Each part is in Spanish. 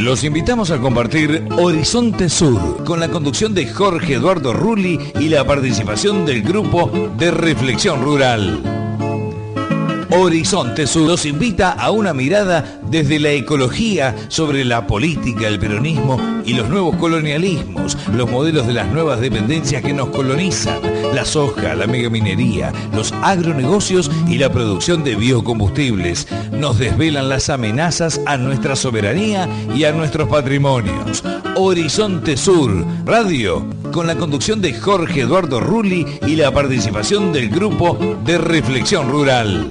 Los invitamos a compartir Horizonte Sur con la conducción de Jorge Eduardo Rulli y la participación del grupo de Reflexión Rural. Horizonte Sur nos invita a una mirada desde la ecología sobre la política, el peronismo y los nuevos colonialismos, los modelos de las nuevas dependencias que nos colonizan, la soja, la megaminería, los agronegocios y la producción de biocombustibles. Nos desvelan las amenazas a nuestra soberanía y a nuestros patrimonios. Horizonte Sur Radio, con la conducción de Jorge Eduardo Rulli y la participación del grupo de Reflexión Rural.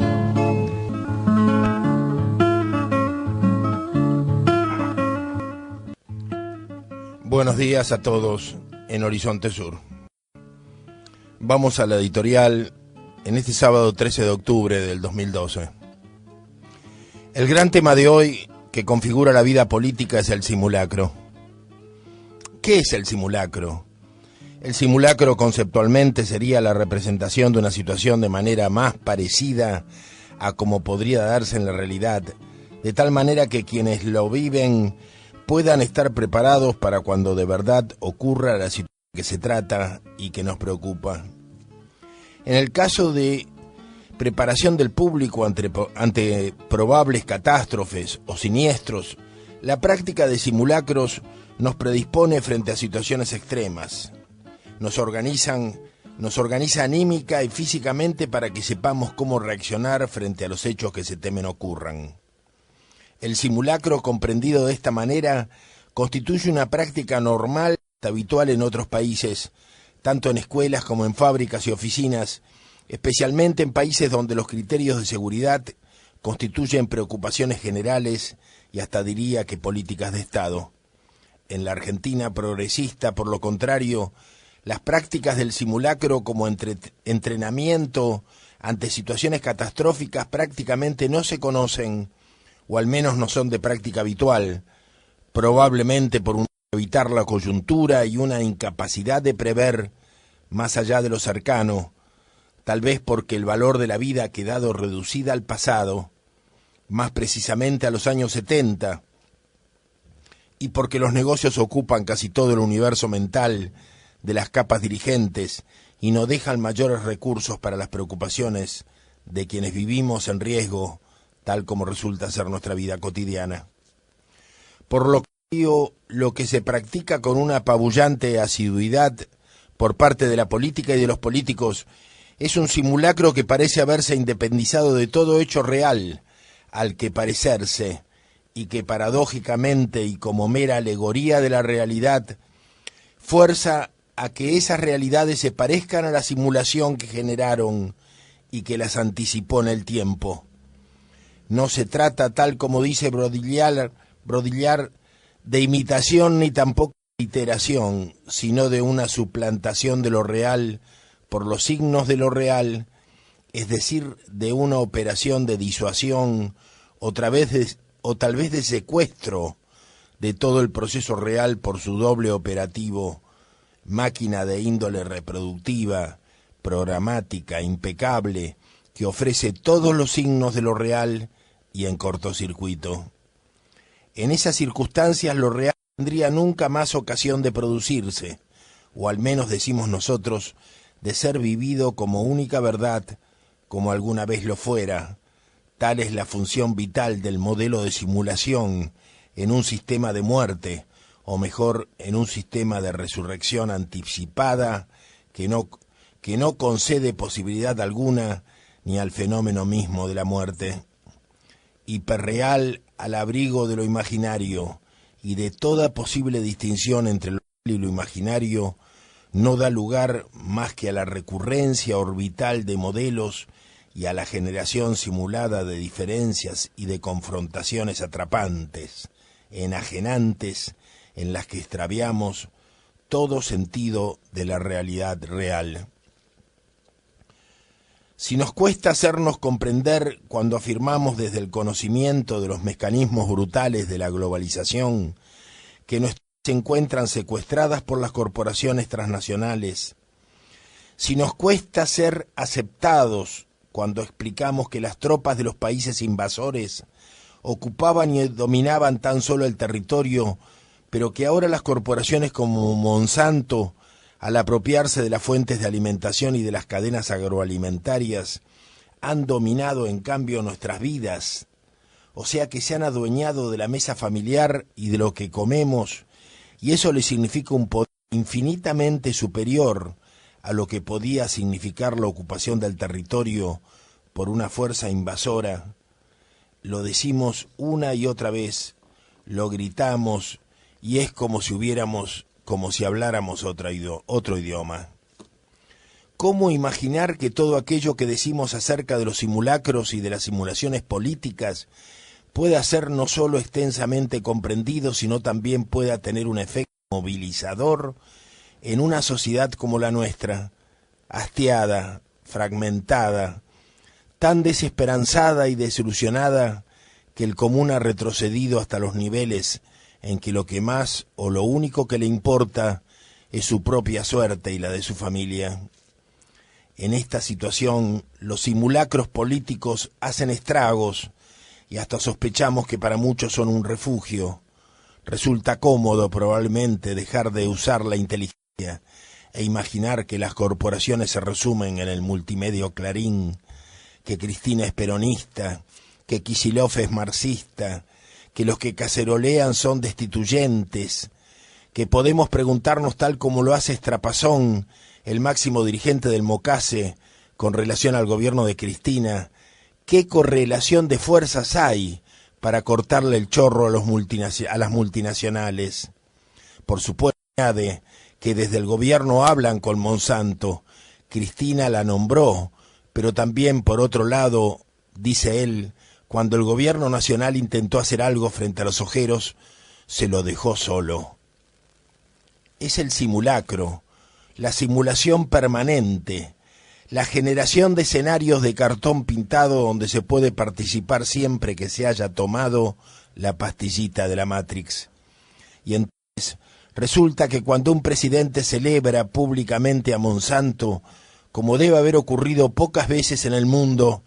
Buenos días a todos en Horizonte Sur. Vamos a la editorial en este sábado 13 de octubre del 2012. El gran tema de hoy que configura la vida política es el simulacro. ¿Qué es el simulacro? El simulacro conceptualmente sería la representación de una situación de manera más parecida a como podría darse en la realidad, de tal manera que quienes lo viven puedan estar preparados para cuando de verdad ocurra la situación que se trata y que nos preocupa. En el caso de preparación del público ante probables catástrofes o siniestros, la práctica de simulacros nos predispone frente a situaciones extremas. Nos organiza anímica y físicamente para que sepamos cómo reaccionar frente a los hechos que se temen ocurran. El simulacro, comprendido de esta manera, constituye una práctica normal, habitual en otros países, tanto en escuelas como en fábricas y oficinas, especialmente en países donde los criterios de seguridad constituyen preocupaciones generales y hasta diría que políticas de Estado. En la Argentina progresista, por lo contrario, las prácticas del simulacro como entrenamiento ante situaciones catastróficas prácticamente no se conocen, o al menos no son de práctica habitual, probablemente por evitar la coyuntura y una incapacidad de prever más allá de lo cercano, tal vez porque el valor de la vida ha quedado reducida al pasado, más precisamente a los años 70, y porque los negocios ocupan casi todo el universo mental de las capas dirigentes y no dejan mayores recursos para las preocupaciones de quienes vivimos en riesgo, tal como resulta ser nuestra vida cotidiana. Por lo que se practica con una apabullante asiduidad por parte de la política y de los políticos es un simulacro que parece haberse independizado de todo hecho real al que parecerse, y que paradójicamente y como mera alegoría de la realidad, fuerza a que esas realidades se parezcan a la simulación que generaron y que las anticipó en el tiempo. No se trata, tal como dice Baudrillard, de imitación ni tampoco de iteración, sino de una suplantación de lo real por los signos de lo real, es decir, de una operación de disuasión o tal vez de secuestro de todo el proceso real por su doble operativo, máquina de índole reproductiva, programática, impecable, que ofrece todos los signos de lo real y en cortocircuito. En esas circunstancias lo real tendría nunca más ocasión de producirse, o al menos decimos nosotros, de ser vivido como única verdad, como alguna vez lo fuera. Tal es la función vital del modelo de simulación en un sistema de muerte, o mejor, en un sistema de resurrección anticipada que no concede posibilidad alguna ni al fenómeno mismo de la muerte. Hiperreal al abrigo de lo imaginario y de toda posible distinción entre lo real y lo imaginario, no da lugar más que a la recurrencia orbital de modelos y a la generación simulada de diferencias y de confrontaciones atrapantes, enajenantes, en las que extraviamos todo sentido de la realidad real. Si nos cuesta hacernos comprender cuando afirmamos desde el conocimiento de los mecanismos brutales de la globalización que nuestras vidas se encuentran secuestradas por las corporaciones transnacionales, si nos cuesta ser aceptados cuando explicamos que las tropas de los países invasores ocupaban y dominaban tan solo el territorio, pero que ahora las corporaciones como Monsanto, al apropiarse de las fuentes de alimentación y de las cadenas agroalimentarias, han dominado en cambio nuestras vidas, o sea que se han adueñado de la mesa familiar y de lo que comemos, y eso le significa un poder infinitamente superior a lo que podía significar la ocupación del territorio por una fuerza invasora. Lo decimos una y otra vez, lo gritamos, y es como si habláramos otro idioma. ¿Cómo imaginar que todo aquello que decimos acerca de los simulacros y de las simulaciones políticas pueda ser no solo extensamente comprendido, sino también pueda tener un efecto movilizador en una sociedad como la nuestra, hastiada, fragmentada, tan desesperanzada y desilusionada que el común ha retrocedido hasta los niveles en que lo que más o lo único que le importa es su propia suerte y la de su familia? En esta situación, los simulacros políticos hacen estragos y hasta sospechamos que para muchos son un refugio. Resulta cómodo probablemente dejar de usar la inteligencia e imaginar que las corporaciones se resumen en el multimedio Clarín, que Cristina es peronista, que Kicillof es marxista, que los que cacerolean son destituyentes, que podemos preguntarnos tal como lo hace Estrapazón, el máximo dirigente del Mocase, con relación al gobierno de Cristina, ¿qué correlación de fuerzas hay para cortarle el chorro a las multinacionales? Por supuesto, añade que desde el gobierno hablan con Monsanto. Cristina la nombró, pero también, por otro lado, dice él, cuando el gobierno nacional intentó hacer algo frente a los ojeros, se lo dejó solo. Es el simulacro, la simulación permanente, la generación de escenarios de cartón pintado donde se puede participar siempre que se haya tomado la pastillita de la Matrix. Y entonces resulta que cuando un presidente celebra públicamente a Monsanto, como debe haber ocurrido pocas veces en el mundo,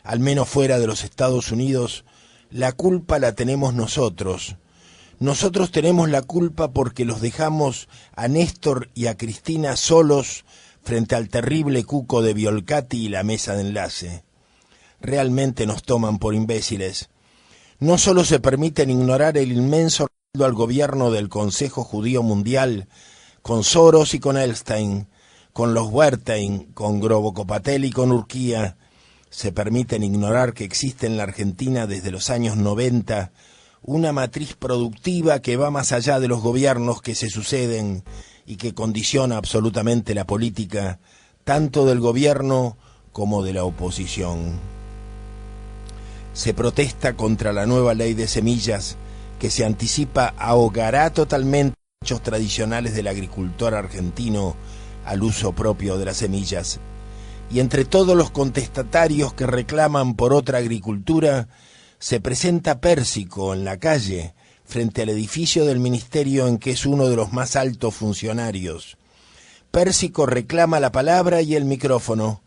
al menos fuera de los Estados Unidos, la culpa la tenemos nosotros. Nosotros tenemos la culpa porque los dejamos a Néstor y a Cristina solos frente al terrible cuco de Violcati y la mesa de enlace. Realmente nos toman por imbéciles. No solo se permiten ignorar el inmenso respaldo al gobierno del Consejo Judío Mundial, con Soros y con Elstein, con los Wertheim, con Grobocopatel y con Urquía, se permiten ignorar que existe en la Argentina desde los años 90 una matriz productiva que va más allá de los gobiernos que se suceden y que condiciona absolutamente la política, tanto del gobierno como de la oposición. Se protesta contra la nueva ley de semillas que se anticipa ahogará totalmente los hechos tradicionales del agricultor argentino al uso propio de las semillas. Y entre todos los contestatarios que reclaman por otra agricultura, se presenta Pérsico en la calle, frente al edificio del ministerio en que es uno de los más altos funcionarios. Pérsico reclama la palabra y el micrófono,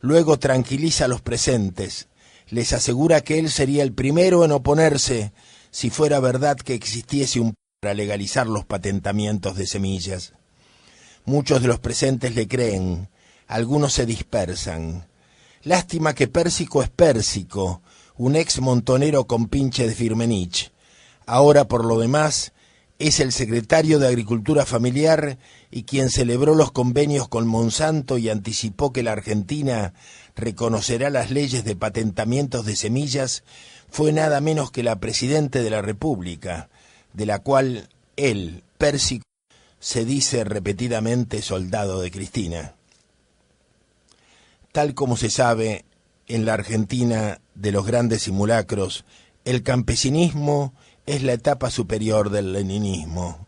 luego tranquiliza a los presentes, les asegura que él sería el primero en oponerse si fuera verdad que existiese un plan para legalizar los patentamientos de semillas. Muchos de los presentes le creen, algunos se dispersan. Lástima que Pérsico es Pérsico, un ex montonero con pinche de Firmenich. Ahora, por lo demás, es el secretario de Agricultura Familiar y quien celebró los convenios con Monsanto y anticipó que la Argentina reconocerá las leyes de patentamientos de semillas, fue nada menos que la Presidenta de la República, de la cual él, Pérsico, se dice repetidamente soldado de Cristina. Tal como se sabe, en la Argentina de los grandes simulacros, el campesinismo es la etapa superior del leninismo.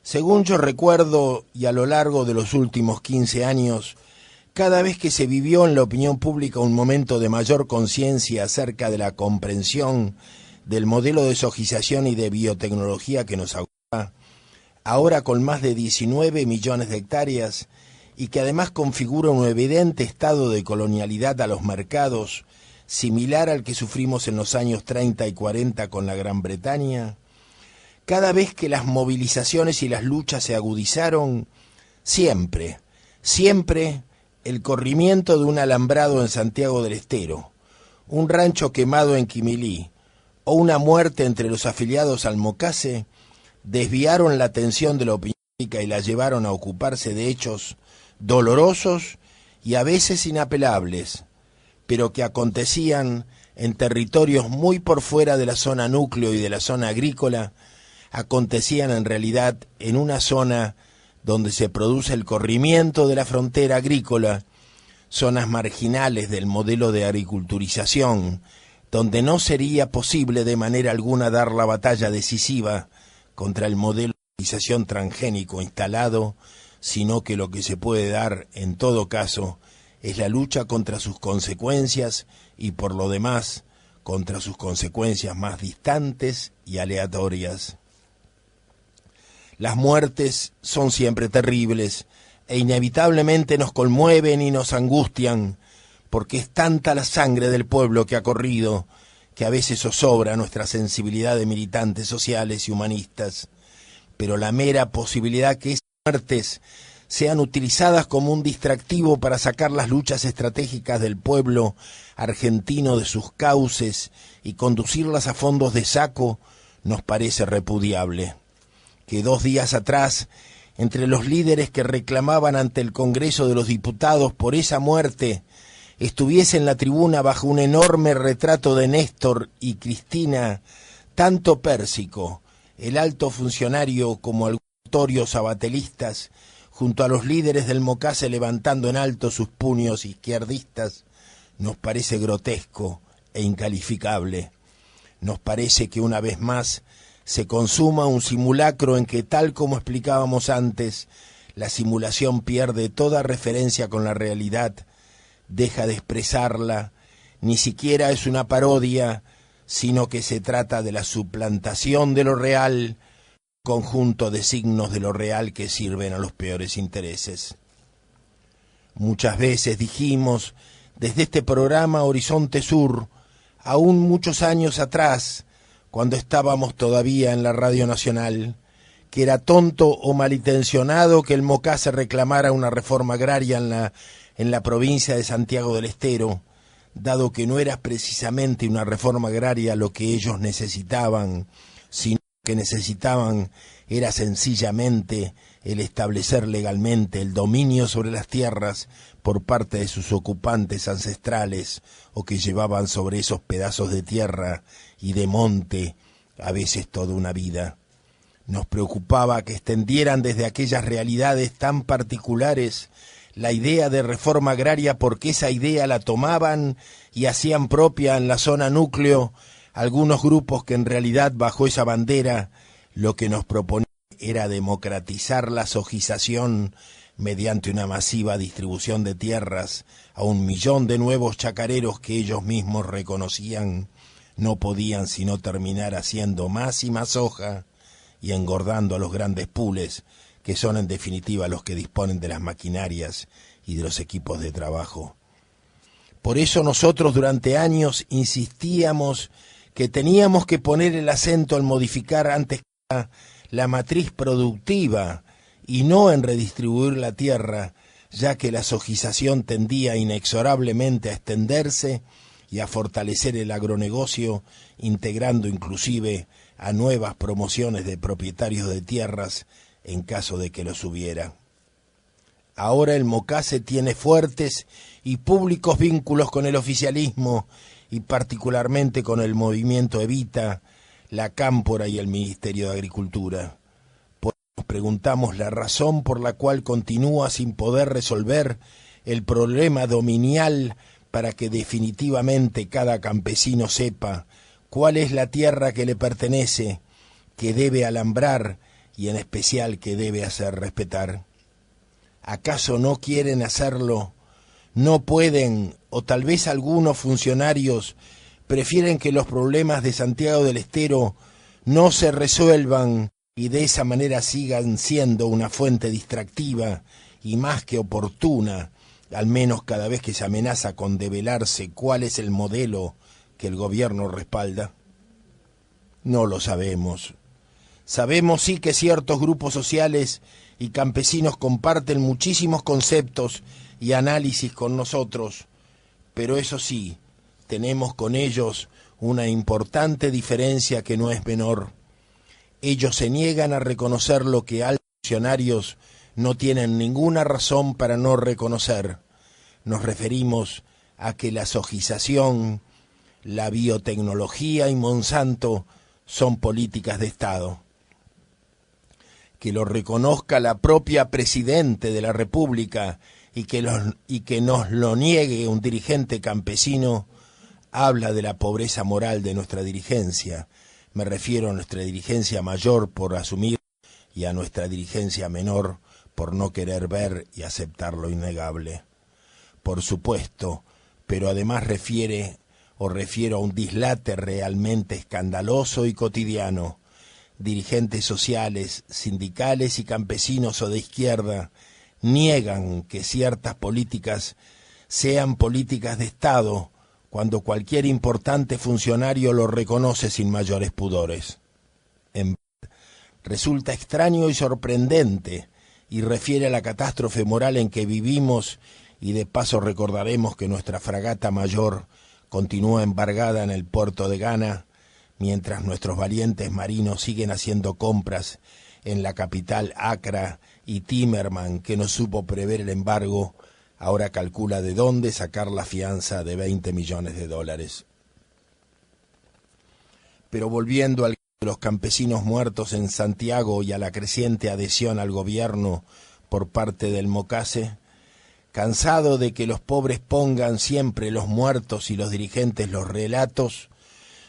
Según yo recuerdo, y a lo largo de los últimos 15 años, cada vez que se vivió en la opinión pública un momento de mayor conciencia acerca de la comprensión del modelo de sojización y de biotecnología que nos aguarda, ahora con más de 19 millones de hectáreas, y que además configura un evidente estado de colonialidad a los mercados, similar al que sufrimos en los años 30 y 40 con la Gran Bretaña? Cada vez que las movilizaciones y las luchas se agudizaron, siempre el corrimiento de un alambrado en Santiago del Estero, un rancho quemado en Quimilí o una muerte entre los afiliados al Mocase desviaron la atención de la opinión pública y la llevaron a ocuparse de hechos dolorosos y a veces inapelables, pero que acontecían en territorios muy por fuera de la zona núcleo y de la zona agrícola, acontecían en realidad en una zona donde se produce el corrimiento de la frontera agrícola, zonas marginales del modelo de agriculturización, donde no sería posible de manera alguna dar la batalla decisiva contra el modelo de agriculturización transgénico instalado, sino que lo que se puede dar en todo caso es la lucha contra sus consecuencias y por lo demás contra sus consecuencias más distantes y aleatorias. Las muertes son siempre terribles e inevitablemente nos conmueven y nos angustian, porque es tanta la sangre del pueblo que ha corrido que a veces zozobra nuestra sensibilidad de militantes sociales y humanistas. Pero la mera posibilidad que esas muertes sean utilizadas como un distractivo para sacar las luchas estratégicas del pueblo argentino de sus cauces y conducirlas a fondos de saco nos parece repudiable. Que 2 días atrás, entre los líderes que reclamaban ante el Congreso de los Diputados por esa muerte, estuviese en la tribuna bajo un enorme retrato de Néstor y Cristina, tanto Pérsico, el alto funcionario, como algunos notorios abatelistas, junto a los líderes del Mocase levantando en alto sus puños izquierdistas, nos parece grotesco e incalificable. Nos parece que una vez más se consuma un simulacro en que, tal como explicábamos antes, la simulación pierde toda referencia con la realidad, deja de expresarla, ni siquiera es una parodia, sino que se trata de la suplantación de lo real, conjunto de signos de lo real que sirven a los peores intereses. Muchas veces dijimos, desde este programa Horizonte Sur, aún muchos años atrás, cuando estábamos todavía en la Radio Nacional, que era tonto o malintencionado que el Mocase reclamara una reforma agraria en la provincia de Santiago del Estero, dado que no era precisamente una reforma agraria lo que ellos necesitaban, sino que necesitaban era sencillamente el establecer legalmente el dominio sobre las tierras por parte de sus ocupantes ancestrales o que llevaban sobre esos pedazos de tierra y de monte a veces toda una vida. Nos preocupaba que extendieran desde aquellas realidades tan particulares la idea de reforma agraria, porque esa idea la tomaban y hacían propia en la zona núcleo algunos grupos que en realidad bajo esa bandera lo que nos proponían era democratizar la sojización mediante una masiva distribución de tierras a 1 millón de nuevos chacareros que ellos mismos reconocían no podían sino terminar haciendo más y más soja y engordando a los grandes pules, que son en definitiva los que disponen de las maquinarias y de los equipos de trabajo. Por eso nosotros durante años insistíamos que teníamos que poner el acento en modificar antes que la matriz productiva y no en redistribuir la tierra, ya que la sojización tendía inexorablemente a extenderse y a fortalecer el agronegocio, integrando inclusive a nuevas promociones de propietarios de tierras en caso de que los hubiera. Ahora el Mocase tiene fuertes y públicos vínculos con el oficialismo y particularmente con el movimiento Evita, la Cámpora y el Ministerio de Agricultura. Por eso nos preguntamos la razón por la cual continúa sin poder resolver el problema dominial para que definitivamente cada campesino sepa cuál es la tierra que le pertenece, que debe alambrar y en especial que debe hacer respetar. ¿Acaso no quieren hacerlo? ¿No pueden? O tal vez algunos funcionarios prefieren que los problemas de Santiago del Estero no se resuelvan y de esa manera sigan siendo una fuente distractiva y más que oportuna al menos cada vez que se amenaza con develarse cuál es el modelo que el gobierno respalda? No lo sabemos. Sabemos sí que ciertos grupos sociales y campesinos comparten muchísimos conceptos y análisis con nosotros, pero eso sí, tenemos con ellos una importante diferencia que no es menor. Ellos se niegan a reconocer lo que altos funcionarios no tienen ninguna razón para no reconocer. Nos referimos a que la sojización, la biotecnología y Monsanto son políticas de Estado. Que lo reconozca la propia Presidente de la República y que nos lo niegue un dirigente campesino, habla de la pobreza moral de nuestra dirigencia. Me refiero a nuestra dirigencia mayor por asumir y a nuestra dirigencia menor por no querer ver y aceptar lo innegable. Por supuesto, pero además refiero a un dislate realmente escandaloso y cotidiano. Dirigentes sociales, sindicales y campesinos o de izquierda niegan que ciertas políticas sean políticas de Estado cuando cualquier importante funcionario lo reconoce sin mayores pudores. Resulta extraño y sorprendente y refiere a la catástrofe moral en que vivimos, y de paso recordaremos que nuestra fragata mayor continúa embargada en el puerto de Ghana, mientras nuestros valientes marinos siguen haciendo compras en la capital Accra, y Timerman, que no supo prever el embargo, ahora calcula de dónde sacar la fianza de $20 millones. Pero volviendo al de los campesinos muertos en Santiago y a la creciente adhesión al gobierno por parte del Mocase, cansado de que los pobres pongan siempre los muertos y los dirigentes los relatos,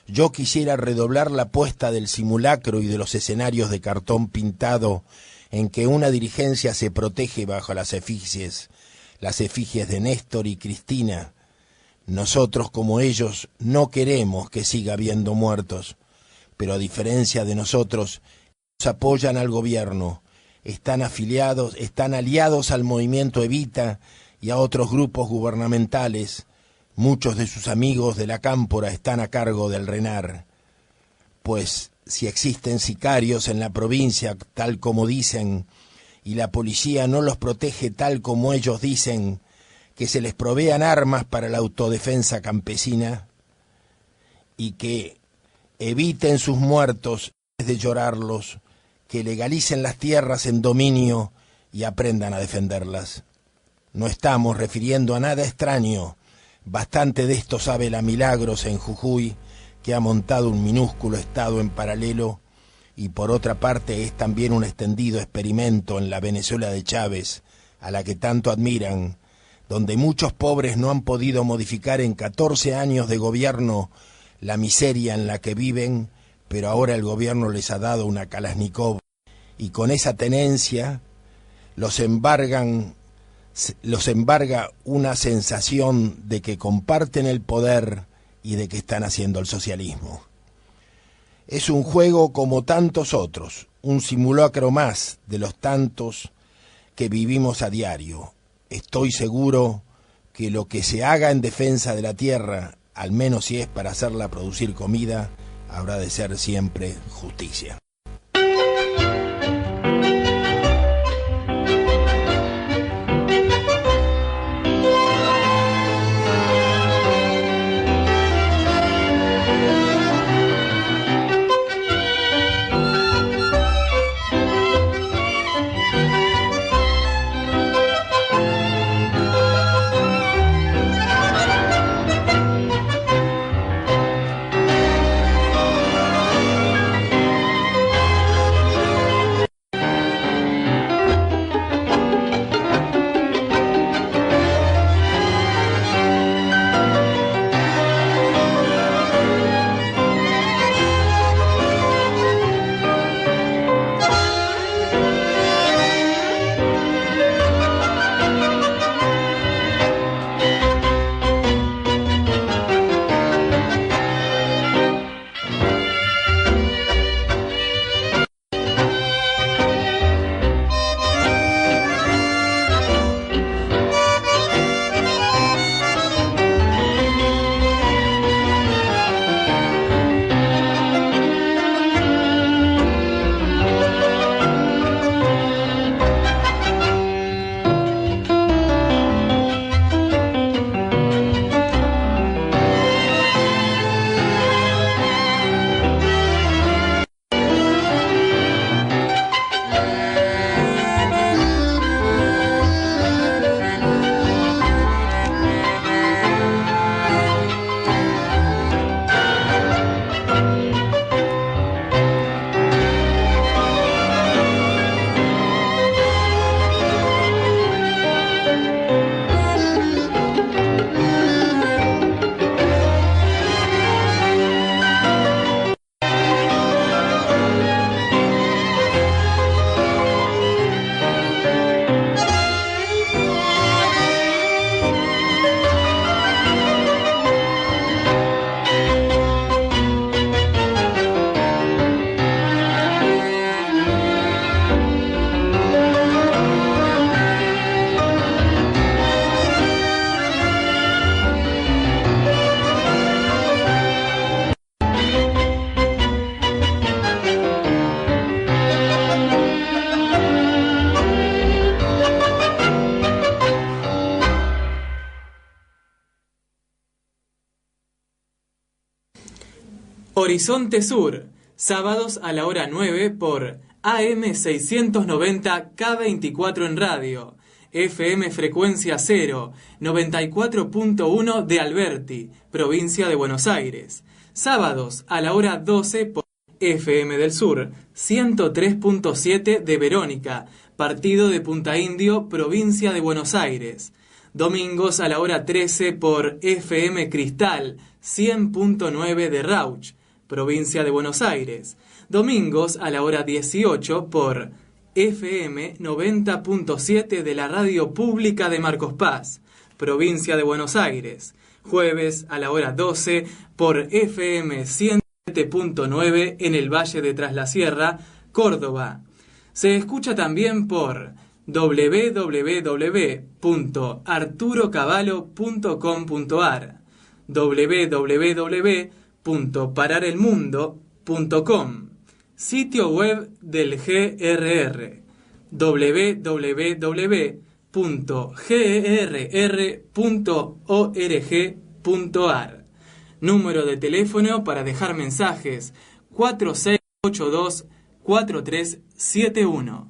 yo quisiera redoblar la apuesta del simulacro y de los escenarios de cartón pintado en que una dirigencia se protege bajo las efigies de Néstor y Cristina. Nosotros, como ellos, no queremos que siga habiendo muertos, pero a diferencia de nosotros, ellos apoyan al gobierno, están aliados al movimiento Evita y a otros grupos gubernamentales. Muchos de sus amigos de la Cámpora están a cargo del RENAR. Pues si existen sicarios en la provincia, tal como dicen, y la policía no los protege tal como ellos dicen, que se les provean armas para la autodefensa campesina y que eviten sus muertos en vez de llorarlos, que legalicen las tierras en dominio y aprendan a defenderlas. No estamos refiriendo a nada extraño. Bastante de esto sabe la Milagros en Jujuy, que ha montado un minúsculo estado en paralelo, y por otra parte es también un extendido experimento en la Venezuela de Chávez, a la que tanto admiran, donde muchos pobres no han podido modificar en 14 años de gobierno la miseria en la que viven, pero ahora el gobierno les ha dado una Kalashnikov, y con esa tenencia los embarga una sensación de que comparten el poder y de que están haciendo el socialismo. Es un juego como tantos otros, un simulacro más de los tantos que vivimos a diario. Estoy seguro que lo que se haga en defensa de la tierra, al menos si es para hacerla producir comida, habrá de ser siempre justicia. Horizonte Sur, sábados a la hora 9 por AM 690 K24 en radio, FM Frecuencia 0, 94.1 de Alberti, provincia de Buenos Aires. Sábados a la hora 12 por FM del Sur, 103.7 de Verónica, partido de Punta Indio, provincia de Buenos Aires. Domingos a la hora 13 por FM Cristal, 100.9 de Rauch, provincia de Buenos Aires. Domingos a la hora 18 por FM 90.7 de la Radio Pública de Marcos Paz, provincia de Buenos Aires. Jueves a la hora 12 por FM 107.9 en el Valle de Tras la Sierra, Córdoba. Se escucha también por www.arturocavallo.com.ar, www.pararelmundo.com, sitio web del GRR, www.gerr.org.ar. Número de teléfono para dejar mensajes: 4682-4371.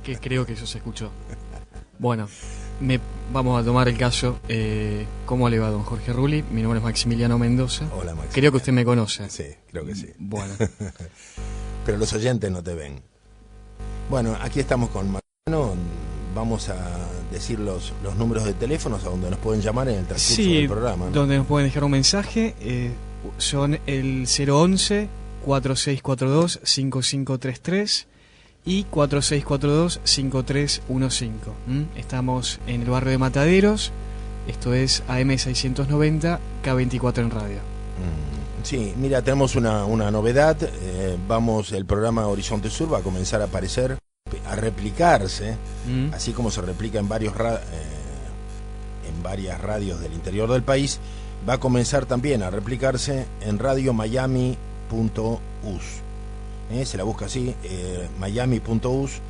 Que creo que eso se escuchó. Bueno, vamos a tomar el caso. ¿Cómo le va, don Jorge Rulli? Mi nombre es Maximiliano Mendoza. Hola, Maximiliano. Creo que usted me conoce. Sí, creo que sí. Bueno. Pero los oyentes no te ven. Bueno, aquí estamos con Mariano. Vamos a decir los números de teléfonos a donde nos pueden llamar en el transcurso del programa, ¿no? Donde nos pueden dejar un mensaje. Son el 011 4642 5533 y 4642-5315. Estamos en el barrio de Mataderos. Esto es AM 690 K24 en radio. Sí, mira, tenemos una novedad. El programa Horizonte Sur va a comenzar a aparecer, a replicarse, así como se replica en varias radios del interior del país. Va a comenzar también a replicarse en radiomiami.us. Se la busca así, miami.us.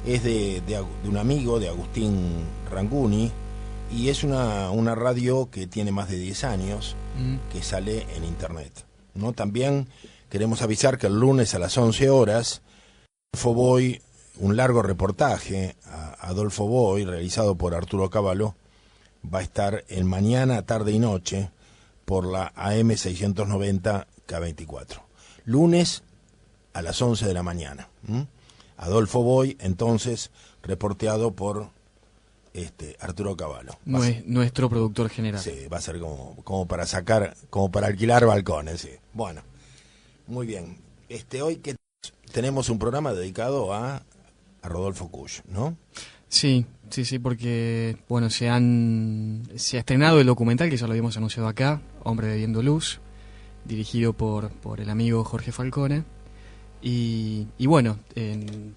Es de un amigo, de Agustín Ranguni, y es una radio que tiene más de 10 años, que sale en internet, ¿no? También queremos avisar que el lunes a las 11 horas, Adolfo Boy, un largo reportaje a Adolfo Boy, realizado por Arturo Cavallo, va a estar en Mañana, Tarde y Noche por la AM 690 K24. Lunes a las 11 de la mañana. Adolfo Boy, entonces, reporteado por Arturo Cavallo. Nuestro productor general. Sí, va a ser como para alquilar balcones, sí. Bueno, muy bien. Hoy que tenemos un programa dedicado a Rodolfo Kusch, ¿no? Sí, porque bueno, se ha estrenado el documental, que ya lo habíamos anunciado acá, Hombre de Viendo Luz, dirigido por el amigo Jorge Falcone. Y bueno,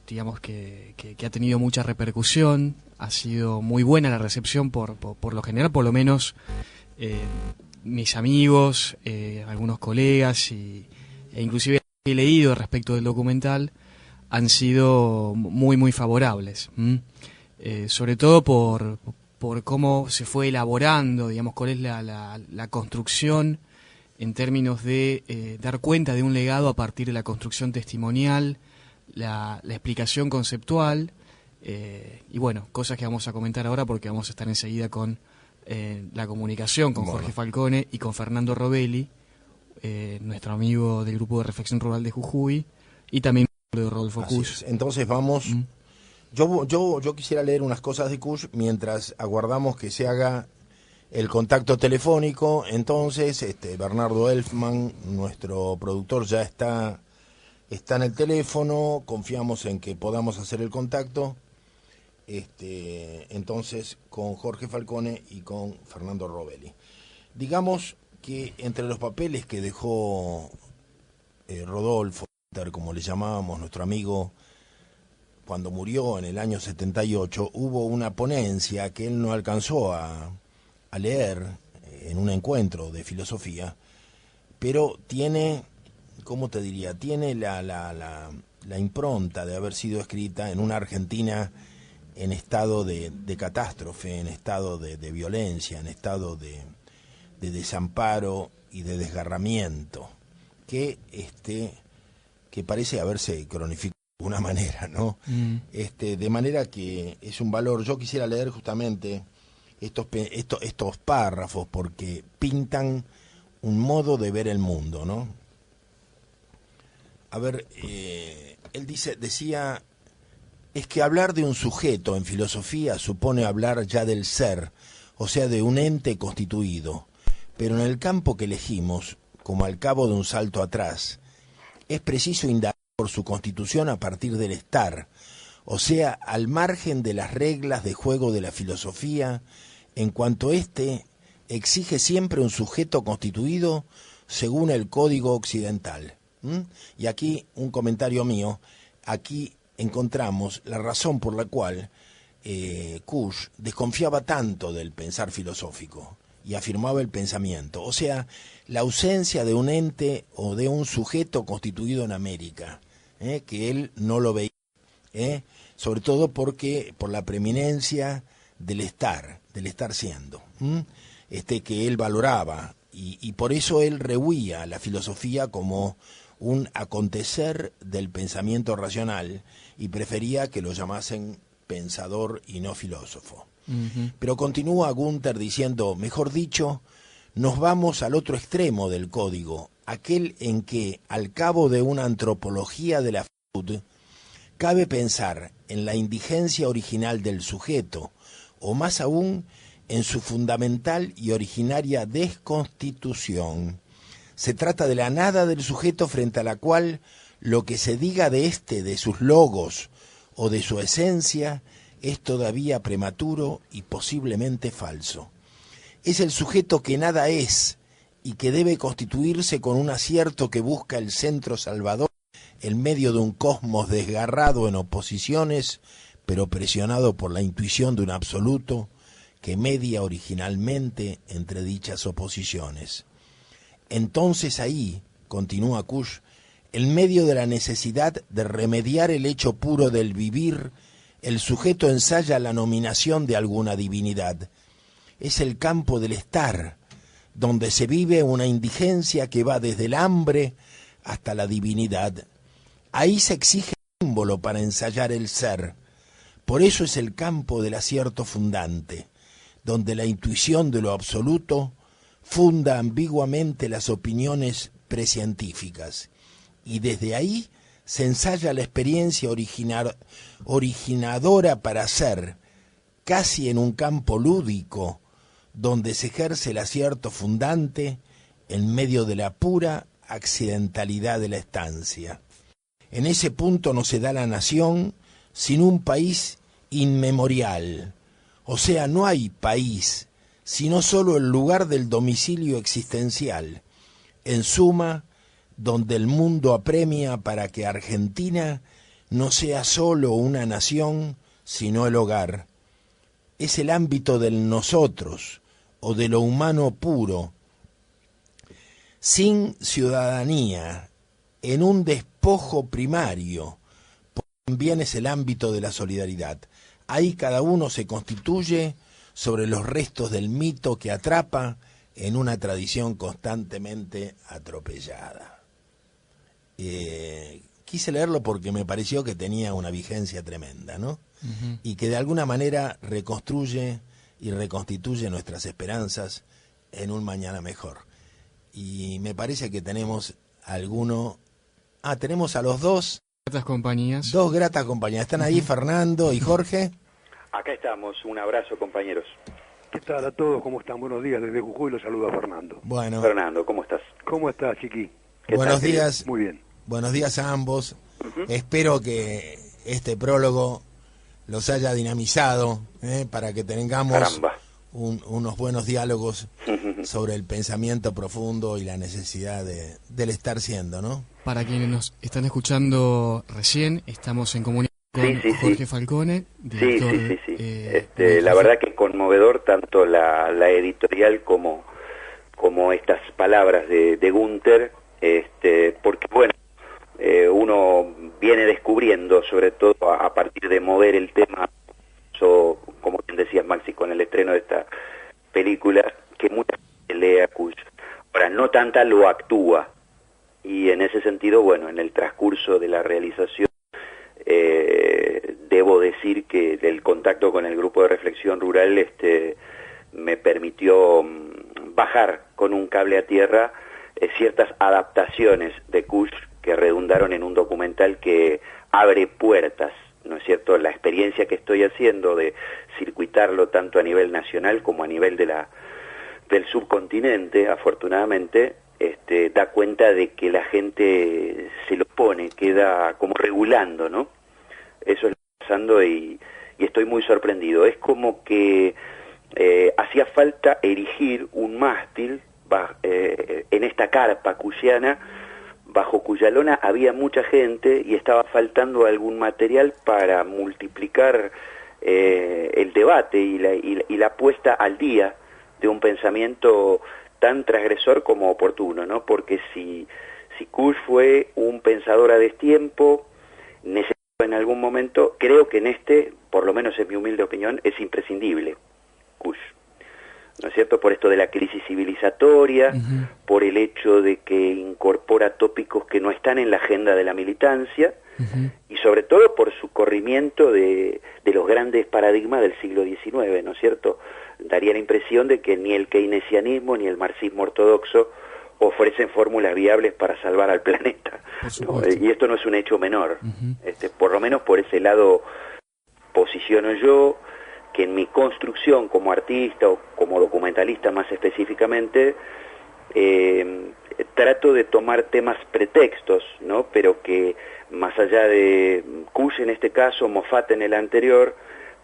digamos que ha tenido mucha repercusión, ha sido muy buena la recepción por lo general, por lo menos mis amigos, algunos colegas e inclusive he leído respecto del documental, han sido muy favorables, sobre todo por cómo se fue elaborando, digamos, cuál es la construcción en términos de dar cuenta de un legado a partir de la construcción testimonial, la explicación conceptual, y bueno, cosas que vamos a comentar ahora porque vamos a estar enseguida con la comunicación con Jorge Falcone y con Fernando Robelli, nuestro amigo del Grupo de Reflexión Rural de Jujuy, y también de Rodolfo Kusch. Entonces vamos... Yo quisiera leer unas cosas de Kusch mientras aguardamos que se haga el contacto telefónico. Entonces, Bernardo Elfman, nuestro productor, ya está en el teléfono. Confiamos en que podamos hacer el contacto. Entonces, con Jorge Falcone y con Fernando Robelli. Digamos que entre los papeles que dejó Rodolfo, como le llamábamos, nuestro amigo, cuando murió en el año 78, hubo una ponencia que él no alcanzó a leer en un encuentro de filosofía, pero tiene ¿cómo te diría? Tiene la impronta de haber sido escrita en una Argentina en estado de catástrofe, en estado de violencia, en estado de desamparo y de desgarramiento, que parece haberse cronificado de alguna manera, ¿no? De manera que es un valor. Yo quisiera leer justamente estos párrafos porque pintan un modo de ver el mundo, ¿no? A ver, él decía, es que hablar de un sujeto en filosofía supone hablar ya del ser, o sea, de un ente constituido, pero en el campo que elegimos, como al cabo de un salto atrás, es preciso indagar por su constitución a partir del estar, o sea, al margen de las reglas de juego de la filosofía, en cuanto éste exige siempre un sujeto constituido según el código occidental. Y aquí un comentario mío, aquí encontramos la razón por la cual Kusch desconfiaba tanto del pensar filosófico y afirmaba el pensamiento, o sea, la ausencia de un ente o de un sujeto constituido en América, que él no lo veía, sobre todo por la preeminencia del estar siendo, que él valoraba, y por eso él rehuía la filosofía como un acontecer del pensamiento racional y prefería que lo llamasen pensador y no filósofo. Pero continúa Gunther diciendo, mejor dicho, nos vamos al otro extremo del código, aquel en que, al cabo de una antropología de la actitud, cabe pensar en la indigencia original del sujeto, o más aún, en su fundamental y originaria desconstitución. Se trata de la nada del sujeto frente a la cual lo que se diga de sus logos o de su esencia, es todavía prematuro y posiblemente falso. Es el sujeto que nada es y que debe constituirse con un acierto que busca el centro salvador en medio de un cosmos desgarrado en oposiciones, pero presionado por la intuición de un absoluto que media originalmente entre dichas oposiciones. Entonces ahí, continúa Kusch, en medio de la necesidad de remediar el hecho puro del vivir, el sujeto ensaya la nominación de alguna divinidad. Es el campo del estar, donde se vive una indigencia que va desde el hambre hasta la divinidad. Ahí se exige el símbolo para ensayar el ser. Por eso es el campo del acierto fundante, donde la intuición de lo absoluto funda ambiguamente las opiniones prescientíficas, y desde ahí se ensaya la experiencia originadora para ser, casi en un campo lúdico, donde se ejerce el acierto fundante en medio de la pura accidentalidad de la estancia. En ese punto no se da la nación sin un país inmemorial, o sea, no hay país, sino solo el lugar del domicilio existencial, en suma, donde el mundo apremia para que Argentina no sea solo una nación, sino el hogar. Es el ámbito del nosotros, o de lo humano puro, sin ciudadanía, en un despojo primario, también es el ámbito de la solidaridad. Ahí cada uno se constituye sobre los restos del mito que atrapa en una tradición constantemente atropellada. Quise leerlo porque me pareció que tenía una vigencia tremenda, ¿no? Y que de alguna manera reconstruye y reconstituye nuestras esperanzas en un mañana mejor. Y me parece que tenemos tenemos a los dos gratas compañías. Dos gratas compañías. ¿Están ahí Fernando y Jorge? Acá estamos, un abrazo, compañeros. ¿Qué tal a todos? ¿Cómo están? Buenos días, desde Jujuy los saluda Fernando. Bueno. Fernando, ¿cómo estás? ¿Cómo estás, Chiqui? Buenos días. Muy bien. Buenos días a ambos. Espero que este prólogo los haya dinamizado, para que tengamos unos buenos diálogos sobre el pensamiento profundo y la necesidad del estar siendo, ¿no? Para quienes nos están escuchando recién, estamos en comunicación con Jorge Falcone, director. La verdad que es conmovedor tanto la editorial como estas palabras de Gunther, porque bueno, uno viene descubriendo, sobre todo a partir de mover el tema, como bien decías Maxi, con el estreno de esta película, que mucha gente lee a Kusch. Ahora, no tanta lo actúa, y en ese sentido, bueno, en el transcurso de la realización, debo decir que el contacto con el grupo de reflexión rural me permitió bajar con un cable a tierra ciertas adaptaciones de Kusch que redundaron en un documental que abre puertas, ¿no es cierto? La experiencia que estoy haciendo de circuitarlo tanto a nivel nacional como a nivel del subcontinente, afortunadamente, da cuenta de que la gente se lo pone, queda como regulando, ¿no? Eso está pasando y estoy muy sorprendido. Es como que hacía falta erigir un mástil en esta carpa cushiana, bajo cuya lona había mucha gente y estaba faltando algún material para multiplicar el debate y la puesta al día de un pensamiento tan transgresor como oportuno, ¿no? Porque si Kusch fue un pensador a destiempo, necesario en algún momento, creo que en por lo menos en mi humilde opinión, es imprescindible Kusch, ¿no es cierto? Por esto de la crisis civilizatoria, por el hecho de que incorpora tópicos que no están en la agenda de la militancia, y sobre todo por su corrimiento de los grandes paradigmas del siglo XIX, ¿no es cierto? Daría la impresión de que ni el keynesianismo ni el marxismo ortodoxo ofrecen fórmulas viables para salvar al planeta, ¿no? Y esto no es un hecho menor. Por lo menos por ese lado posiciono yo, que en mi construcción como artista o como documentalista más específicamente, trato de tomar temas pretextos, ¿no? Pero que más allá de Kusch en este caso, Moffat en el anterior,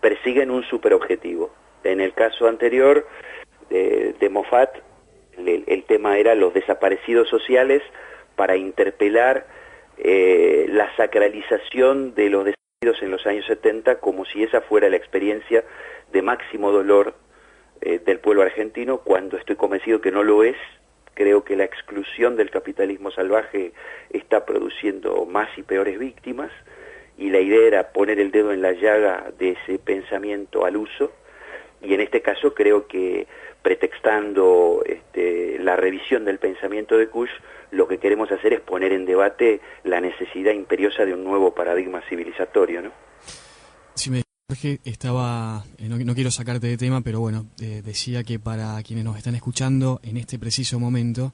persiguen un superobjetivo. En el caso anterior de Moffat, el tema era los desaparecidos sociales para interpelar la sacralización de los desaparecidos en los años 70 como si esa fuera la experiencia de máximo dolor del pueblo argentino, cuando estoy convencido que no lo es. Creo que la exclusión del capitalismo salvaje está produciendo más y peores víctimas, y la idea era poner el dedo en la llaga de ese pensamiento al uso, y en este caso creo que pretextando la revisión del pensamiento de Kusch, lo que queremos hacer es poner en debate la necesidad imperiosa de un nuevo paradigma civilizatorio, ¿no? Sí, Jorge, no quiero sacarte de tema, pero bueno, decía que para quienes nos están escuchando en este preciso momento,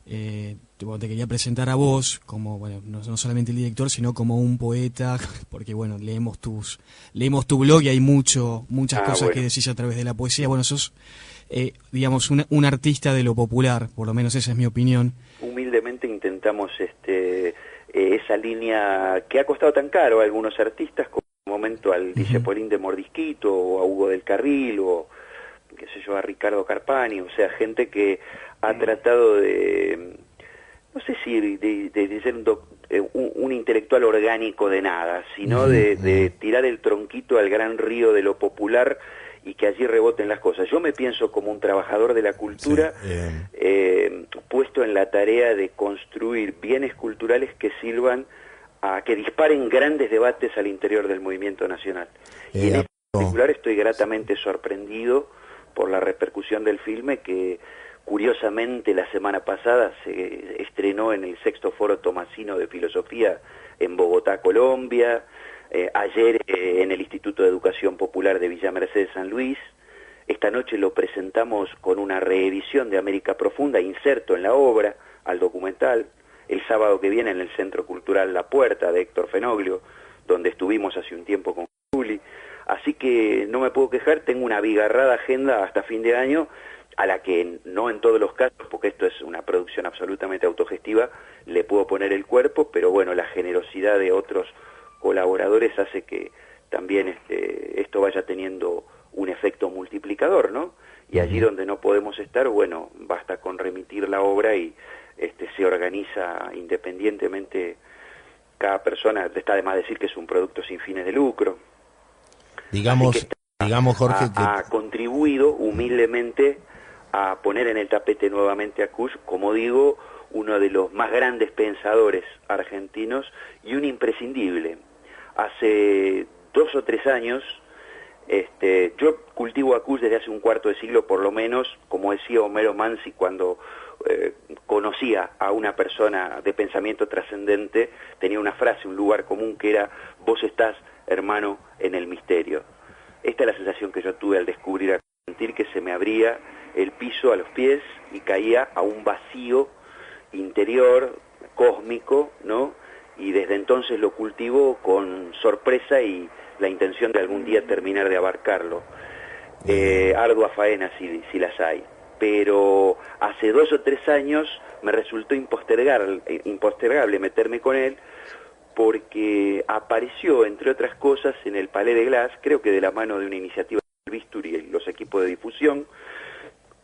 te quería presentar a vos como, bueno, no solamente el director, sino como un poeta, porque bueno, leemos tu blog y hay muchas cosas que decís a través de la poesía. Bueno, sos, digamos, un artista de lo popular, por lo menos esa es mi opinión. Humildemente intentamos esa línea que ha costado tan caro a algunos artistas, como en un momento al Dicepolín de Mordisquito, o a Hugo del Carril, o qué sé yo, a Ricardo Carpani, o sea, gente que ha tratado de, no sé si de ser un intelectual orgánico de nada, sino de tirar el tronquito al gran río de lo popular y que allí reboten las cosas. Yo me pienso como un trabajador de la cultura, puesto en la tarea de construir bienes culturales que sirvan a que disparen grandes debates al interior del movimiento nacional. Y en particular estoy gratamente sorprendido por la repercusión del filme, que curiosamente la semana pasada se estrenó en el 6º Foro Tomasino de Filosofía en Bogotá, Colombia, ayer en el Instituto de Educación Popular de Villa Mercedes, San Luis. Esta noche lo presentamos con una reedición de América Profunda, inserto en la obra, al documental. El sábado que viene en el Centro Cultural La Puerta de Héctor Fenoglio, donde estuvimos hace un tiempo con Juli. Así que no me puedo quejar, tengo una abigarrada agenda hasta fin de año, a la que no en todos los casos, porque esto es una producción absolutamente autogestiva, le puedo poner el cuerpo, pero bueno, la generosidad de otros colaboradores hace que también esto vaya teniendo un efecto multiplicador, ¿no? Y allí donde no podemos estar, bueno, basta con remitir la obra y se organiza independientemente cada persona. Está de más decir que es un producto sin fines de lucro. Digamos, Jorge, ha contribuido humildemente a poner en el tapete nuevamente a Kusch, como digo, uno de los más grandes pensadores argentinos y un imprescindible. Hace 2 o 3 años, yo cultivo a Kusch desde hace un cuarto de siglo por lo menos, como decía Homero Mansi cuando conocía a una persona de pensamiento trascendente, tenía una frase, un lugar común que era: vos estás, hermano, en el misterio. Esta es la sensación que yo tuve al descubrir a Kusch, sentir que se me abría el piso a los pies y caía a un vacío interior, cósmico, ¿no? Y desde entonces lo cultivo con sorpresa y la intención de algún día terminar de abarcarlo. Ardua faena si las hay. Pero hace 2 o 3 años me resultó impostergable meterme con él, porque apareció, entre otras cosas, en el Palais de Glass, creo que de la mano de una iniciativa del Bisturi y los equipos de difusión,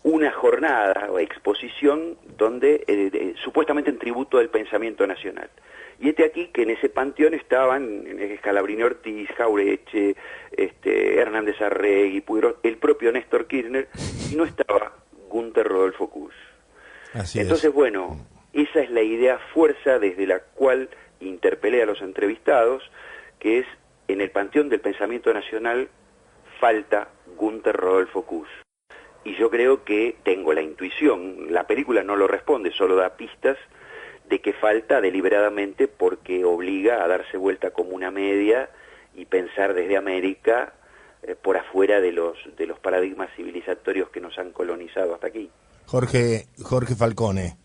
una jornada o exposición donde supuestamente en tributo del pensamiento nacional. Y aquí que en ese panteón estaban Scalabrini Ortiz, Jaureche, Hernández Arregui, el propio Néstor Kirchner, y no estaba Günter Rodolfo Kusch. Entonces, bueno, esa es la idea fuerza desde la cual interpelé a los entrevistados, que es: en el panteón del pensamiento nacional falta Günter Rodolfo Kusch. Y yo creo que tengo la intuición, la película no lo responde, solo da pistas de que falta deliberadamente, porque obliga a darse vuelta como una media y pensar desde América por afuera de los paradigmas civilizatorios que nos han colonizado hasta aquí. Jorge Falcone,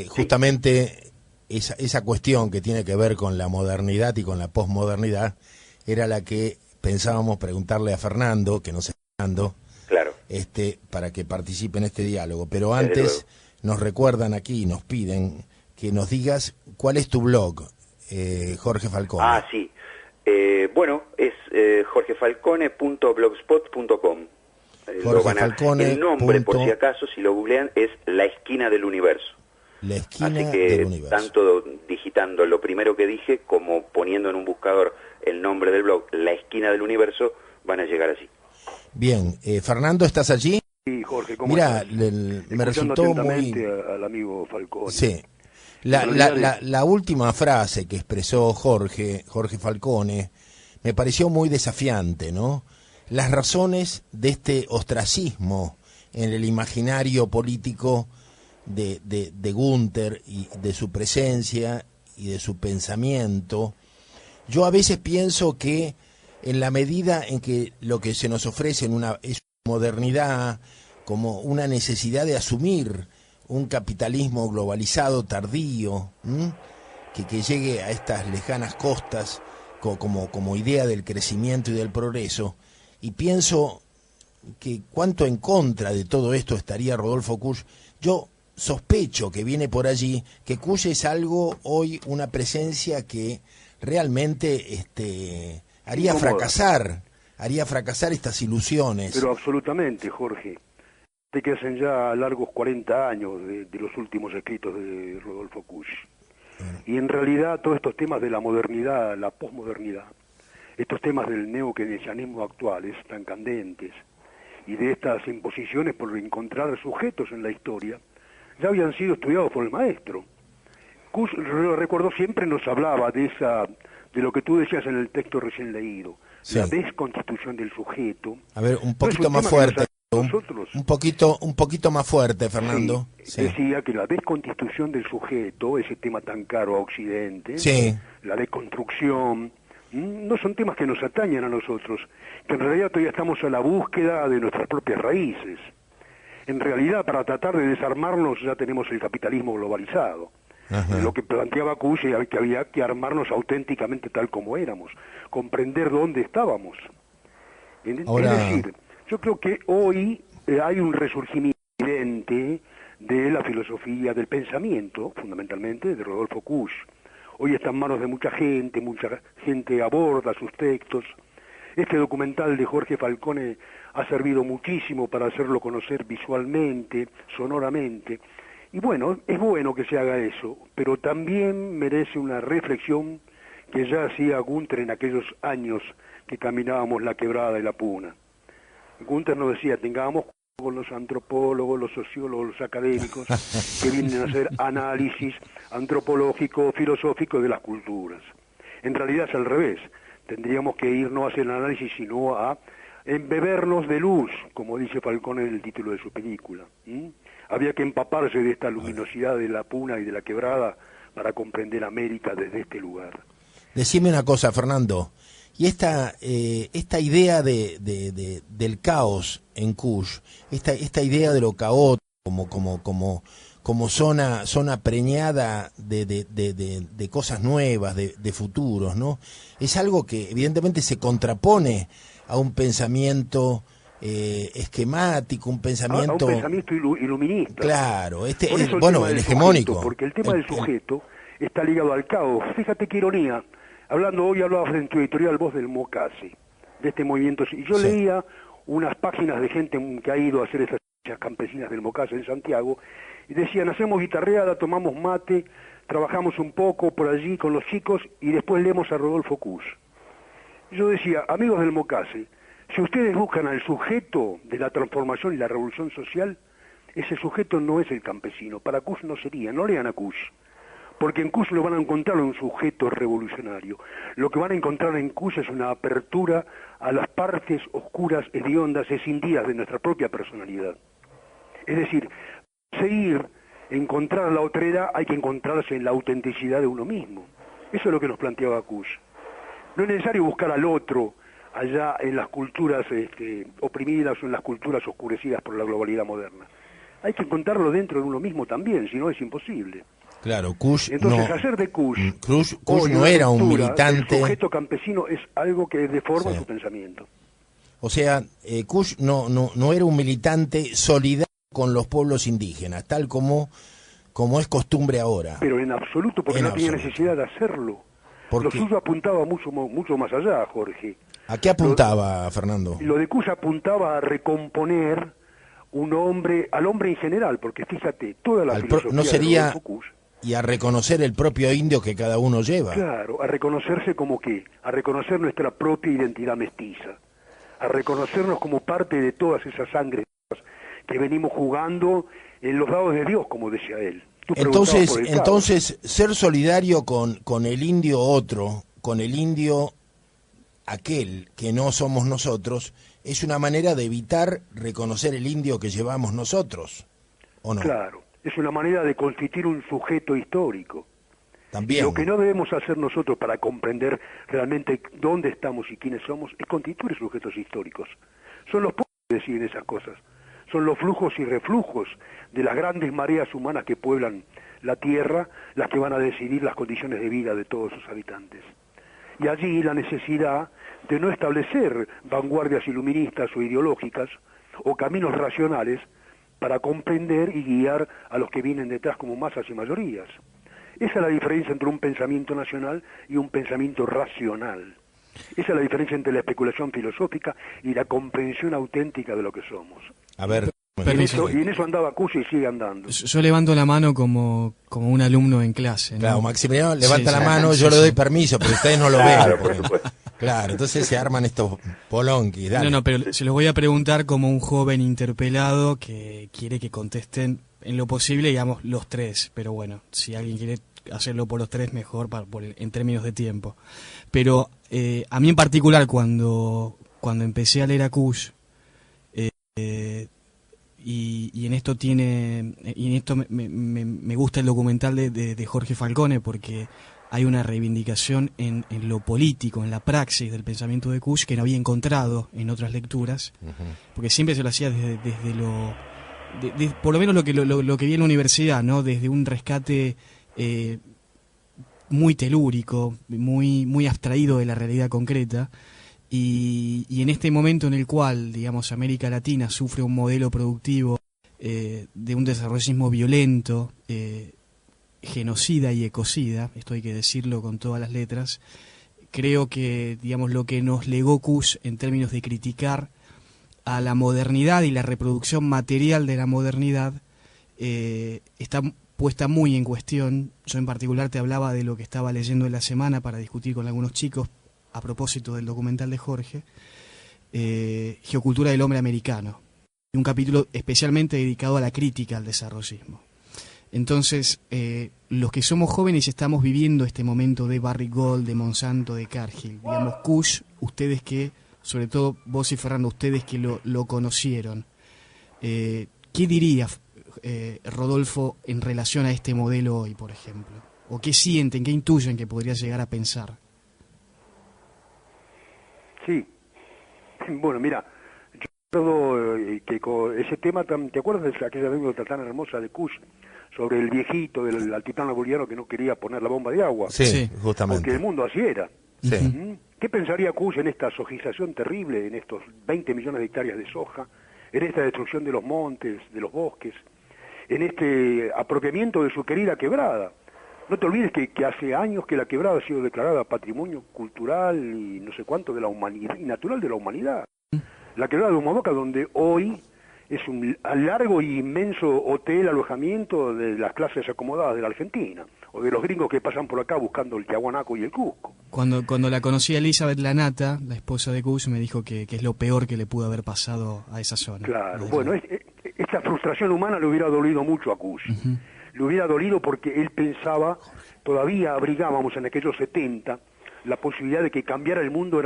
justamente esa cuestión que tiene que ver con la modernidad y con la posmodernidad era la que pensábamos preguntarle a Fernando, que nos está dando, claro, para que participe en este diálogo. Pero antes nos recuerdan aquí, nos piden que nos digas cuál es tu blog, Jorge Falcone. Ah, sí. Bueno, es jorgefalcone.blogspot.com. El nombre, por si acaso, si lo googlean, es La Esquina del Universo. La Esquina Así que, del Universo. tanto digitando lo primero que dije como poniendo en un buscador el nombre del blog, La Esquina del Universo, van a llegar allí. Bien, Fernando, ¿estás allí? Sí, Jorge, ¿cómo Mira, estás? me resultó muy... al amigo Falcone. Sí. La última frase que expresó Jorge Falcone me pareció muy desafiante, ¿no? Las razones de este ostracismo en el imaginario político de Günter y de su presencia y de su pensamiento. Yo a veces pienso que en la medida en que lo que se nos ofrece es una modernidad, como una necesidad de asumir un capitalismo globalizado tardío, que llegue a estas lejanas costas como idea del crecimiento y del progreso, y pienso que cuánto en contra de todo esto estaría Rodolfo Kusch. Yo sospecho que viene por allí, que Kusch es algo hoy, una presencia que realmente haría fracasar estas ilusiones. Pero absolutamente, Jorge. De que hacen ya largos 40 años de los últimos escritos de Rodolfo Kusch. Y en realidad todos estos temas de la modernidad, la posmodernidad, estos temas del neokeynesianismo actuales, tan candentes, y de estas imposiciones por encontrar sujetos en la historia, ya habían sido estudiados por el maestro. Kusch, recuerdo, siempre nos hablaba de lo que tú decías en el texto recién leído, sí, la desconstitución del sujeto. A ver, un poquito más fuerte. Un poquito más fuerte, Fernando. Sí, sí. Decía que la desconstitución del sujeto, ese tema tan caro a Occidente, sí, la deconstrucción, no son temas que nos atañen a nosotros, que en realidad todavía estamos a la búsqueda de nuestras propias raíces. En realidad, para tratar de desarmarnos ya tenemos el capitalismo globalizado. Ajá. Lo que planteaba Kusch era que había que armarnos auténticamente tal como éramos, comprender dónde estábamos. Ahora... Es decir, yo creo que hoy hay un resurgimiento evidente de la filosofía del pensamiento, fundamentalmente de Rodolfo Kusch. Hoy está en manos de mucha gente aborda sus textos. Este documental de Jorge Falcone ha servido muchísimo para hacerlo conocer visualmente, sonoramente. Y bueno, es bueno que se haga eso, pero también merece una reflexión que ya hacía Günter en aquellos años que caminábamos la quebrada y la puna. Günter nos decía, tengamos los antropólogos, los sociólogos, los académicos, que vienen a hacer análisis antropológico, filosófico de las culturas. En realidad es al revés. Tendríamos que ir no a hacer análisis, sino a embebernos de luz, como dice Falcón en el título de su película. Había que empaparse de esta luminosidad de la Puna y de la Quebrada para comprender América desde este lugar. Decime una cosa, Fernando, y esta idea del caos en Kush, esta idea de lo caótico como zona preñada de cosas nuevas, de futuros, ¿no? Es algo que evidentemente se contrapone a un pensamiento esquemático, un pensamiento... A un pensamiento iluminista. Claro, el hegemónico. Sujeto, porque el tema del sujeto está ligado al caos. Fíjate qué ironía. Hoy hablabas en tu editorial Voz del Mocase, de este movimiento. Y yo leía unas páginas de gente que ha ido a hacer esas campesinas del Mocase en Santiago, y decían, hacemos guitarreada, tomamos mate, trabajamos un poco por allí con los chicos, y después leemos a Rodolfo Kusch. Yo decía, amigos del Mocase, si ustedes buscan al sujeto de la transformación y la revolución social, ese sujeto no es el campesino. Para Kusch no sería, no lean a Kusch. Porque en Kusch lo van a encontrar un sujeto revolucionario. Lo que van a encontrar en Kusch es una apertura a las partes oscuras, hediondas, escindidas de nuestra propia personalidad. Es decir, encontrar la otredad, hay que encontrarse en la autenticidad de uno mismo. Eso es lo que nos planteaba Kusch. No es necesario buscar al otro allá en las culturas oprimidas o en las culturas oscurecidas por la globalidad moderna. Hay que encontrarlo dentro de uno mismo también, si no es imposible. Claro, Kusch entonces, hacer de Kusch no era un militante. El sujeto campesino es algo que deforma su pensamiento. O sea, Kusch no era un militante solidario con los pueblos indígenas, tal como es costumbre ahora. Pero en absoluto, porque no tenía necesidad de hacerlo. Lo suyo apuntaba mucho más allá, Jorge. ¿A qué apuntaba, Fernando? Lo de Kusch apuntaba a recomponer al hombre en general, porque fíjate, toda la filosofía no sería de Rodolfo Kusch, y a reconocer el propio indio que cada uno lleva. Claro, a reconocerse como qué, a reconocer nuestra propia identidad mestiza, a reconocernos como parte de todas esas sangres que venimos jugando en los dados de Dios, como decía él. Entonces ser solidario con el indio otro, con el indio aquel que no somos nosotros, es una manera de evitar reconocer el indio que llevamos nosotros, ¿o no? Claro, es una manera de constituir un sujeto histórico. También. Lo que no debemos hacer nosotros para comprender realmente dónde estamos y quiénes somos es constituir sujetos históricos. Son los pueblos que deciden esas cosas. Son los flujos y reflujos de las grandes mareas humanas que pueblan la tierra las que van a decidir las condiciones de vida de todos sus habitantes. Y allí la necesidad de no establecer vanguardias iluministas o ideológicas o caminos racionales para comprender y guiar a los que vienen detrás como masas y mayorías. Esa es la diferencia entre un pensamiento nacional y un pensamiento racional. Esa es la diferencia entre la especulación filosófica y la comprensión auténtica de lo que somos. A ver, y en eso andaba Cuyo y sigue andando. Yo levanto la mano como un alumno en clase, ¿no? Claro, Maximiliano levanta la mano, yo le doy permiso, pero ustedes no lo ven. Por supuesto. Claro, entonces se arman estos polonquis. Dale. No, pero se los voy a preguntar como un joven interpelado que quiere que contesten en lo posible, digamos, los tres. Pero bueno, si alguien quiere hacerlo por los tres, mejor en términos de tiempo. Pero a mí en particular, cuando empecé a leer a Kusch, y en esto me gusta el documental de Jorge Falcone, porque hay una reivindicación en lo político, en la praxis del pensamiento de Kusch que no había encontrado en otras lecturas, porque siempre se lo hacía desde por lo menos lo que vi en la universidad, ¿no? Desde un rescate muy telúrico, muy abstraído de la realidad concreta. Y en este momento en el cual, digamos, América Latina sufre un modelo productivo de un desarrollismo violento, genocida y ecocida, esto hay que decirlo con todas las letras, creo que, digamos, lo que nos legó Kusch en términos de criticar a la modernidad y la reproducción material de la modernidad está puesta muy en cuestión. Yo en particular te hablaba de lo que estaba leyendo en la semana para discutir con algunos chicos a propósito del documental de Jorge, Geocultura del hombre americano. un capítulo especialmente dedicado a la crítica al desarrollismo. Entonces, los que somos jóvenes estamos viviendo este momento de Barrick Gold, de Monsanto, de Cargill. Digamos, Kush, ustedes que, sobre todo vos y Fernando, ustedes que lo conocieron, ¿qué diría Rodolfo en relación a este modelo hoy, por ejemplo? ¿O qué sienten, qué intuyen que podría llegar a pensar? Sí. Bueno, mira, yo recuerdo que con ese tema, ¿te acuerdas de aquella anécdota tan hermosa de Kush sobre el viejito del altiplano boliviano que no quería poner la bomba de agua? Sí, justamente. Porque el mundo así era. Sí. ¿Qué pensaría Kush en esta sojización terrible, en estos 20 millones de hectáreas de soja, en esta destrucción de los montes, de los bosques, en este apropiamiento de su querida quebrada? No te olvides que hace años que la quebrada ha sido declarada patrimonio cultural y no sé cuánto de la humanidad y natural de la humanidad. La quebrada de Humahuaca, donde hoy es un largo y inmenso hotel alojamiento de las clases acomodadas de la Argentina, o de los gringos que pasan por acá buscando el Tiahuanaco y el Cusco. Cuando la conocí a Elizabeth Lanata, la esposa de Kush, me dijo que es lo peor que le pudo haber pasado a esa zona. Claro, bueno, esta frustración humana le hubiera dolido mucho a Kush. Le hubiera dolido porque él pensaba, todavía abrigábamos en aquellos 70, la posibilidad de que cambiara el mundo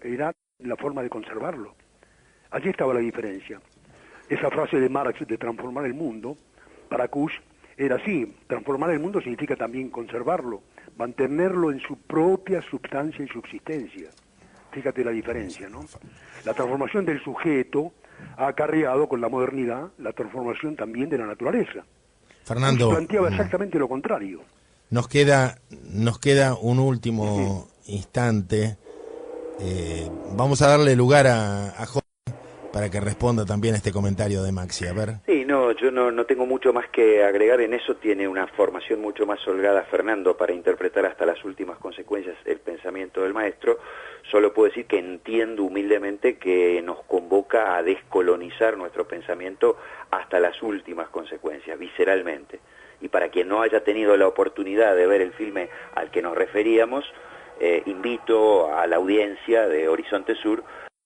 era la forma de conservarlo. Allí estaba la diferencia. Esa frase de Marx de transformar el mundo, para Kush era así: transformar el mundo significa también conservarlo, mantenerlo en su propia sustancia y subsistencia. Fíjate la diferencia, ¿no? La transformación del sujeto ha acarreado con la modernidad la transformación también de la naturaleza. Fernando, Kush planteaba exactamente lo contrario. Nos queda un último instante. Vamos a darle lugar a Jorge para que responda también a este comentario de Maxi. A ver. Sí, no, yo no tengo mucho más que agregar. En eso tiene una formación mucho más holgada Fernando para interpretar hasta las últimas consecuencias el pensamiento del maestro. Solo puedo decir que entiendo humildemente que nos convoca a descolonizar nuestro pensamiento hasta las últimas consecuencias, visceralmente. Y para quien no haya tenido la oportunidad de ver el filme al que nos referíamos, invito a la audiencia de Horizonte Sur,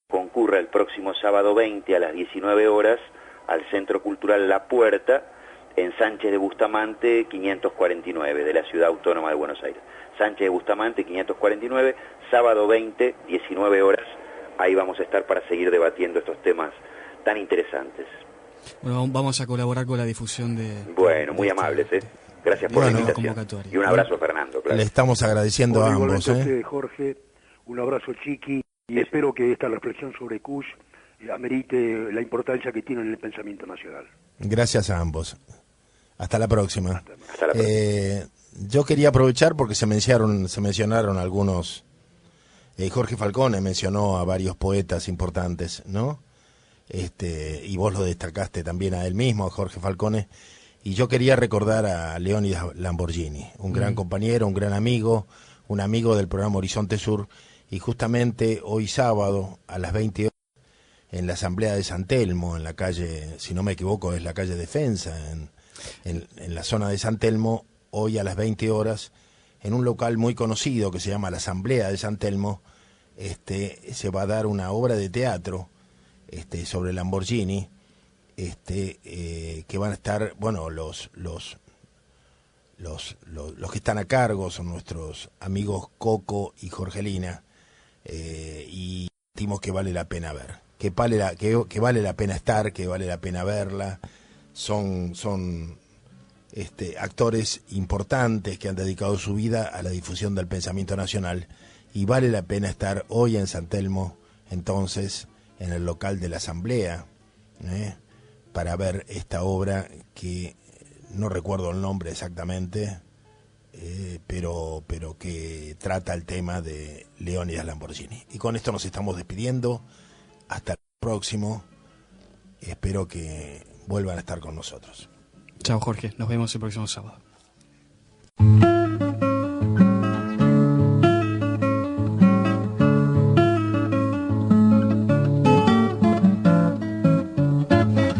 concurra el próximo sábado 20 a las 19 horas al Centro Cultural La Puerta, en Sánchez de Bustamante 549, de la Ciudad Autónoma de Buenos Aires. Sánchez de Bustamante 549, sábado 20, 19 horas, ahí vamos a estar para seguir debatiendo estos temas tan interesantes. Bueno, vamos a colaborar con la difusión de... Bueno, muy amables, Gracias por la invitación. Y un abrazo, Fernando. Claro. Le estamos agradeciendo a ambos. Jorge, un abrazo, Chiqui, y espero que esta reflexión sobre Kush amerite la importancia que tiene en el pensamiento nacional. Gracias a ambos. Hasta la próxima. Hasta la próxima. Yo quería aprovechar porque se mencionaron algunos. Jorge Falcone mencionó a varios poetas importantes, ¿no? Y vos lo destacaste también a él mismo, a Jorge Falcone. Y yo quería recordar a Leónidas Lamborghini, un gran compañero, un gran amigo, un amigo del programa Horizonte Sur. Y justamente hoy sábado a las 20 horas en la Asamblea de San Telmo, en la calle, si no me equivoco, es la calle Defensa, en la zona de San Telmo, hoy a las 20 horas, en un local muy conocido que se llama la Asamblea de San Telmo, se va a dar una obra de teatro sobre Lamborghini, que van a estar, bueno, los que están a cargo son nuestros amigos Coco y Jorgelina, y sentimos que vale la pena ver, que vale la pena estar, que vale la pena verla. Son actores importantes que han dedicado su vida a la difusión del pensamiento nacional, y vale la pena estar hoy en San Telmo, entonces, en el local de la Asamblea, para ver esta obra que no recuerdo el nombre exactamente, pero que trata el tema de Leónidas Lamborghini. Y con esto nos estamos despidiendo. Hasta el próximo. Espero que vuelvan a estar con nosotros. Chao, Jorge. Nos vemos el próximo sábado.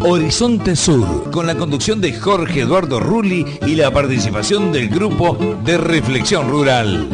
Horizonte Sur, con la conducción de Jorge Eduardo Rulli y la participación del grupo de Reflexión Rural.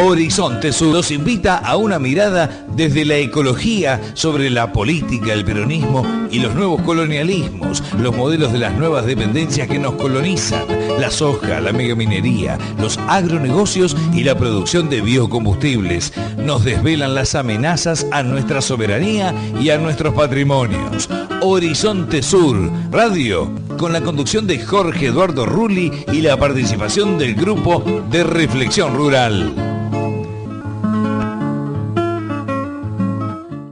Horizonte Sur los invita a una mirada desde la ecología sobre la política, el peronismo y los nuevos colonialismos, los modelos de las nuevas dependencias que nos colonizan, la soja, la megaminería, los agronegocios y la producción de biocombustibles. Nos desvelan las amenazas a nuestra soberanía y a nuestros patrimonios. Horizonte Sur, radio, con la conducción de Jorge Eduardo Rulli y la participación del Grupo de Reflexión Rural.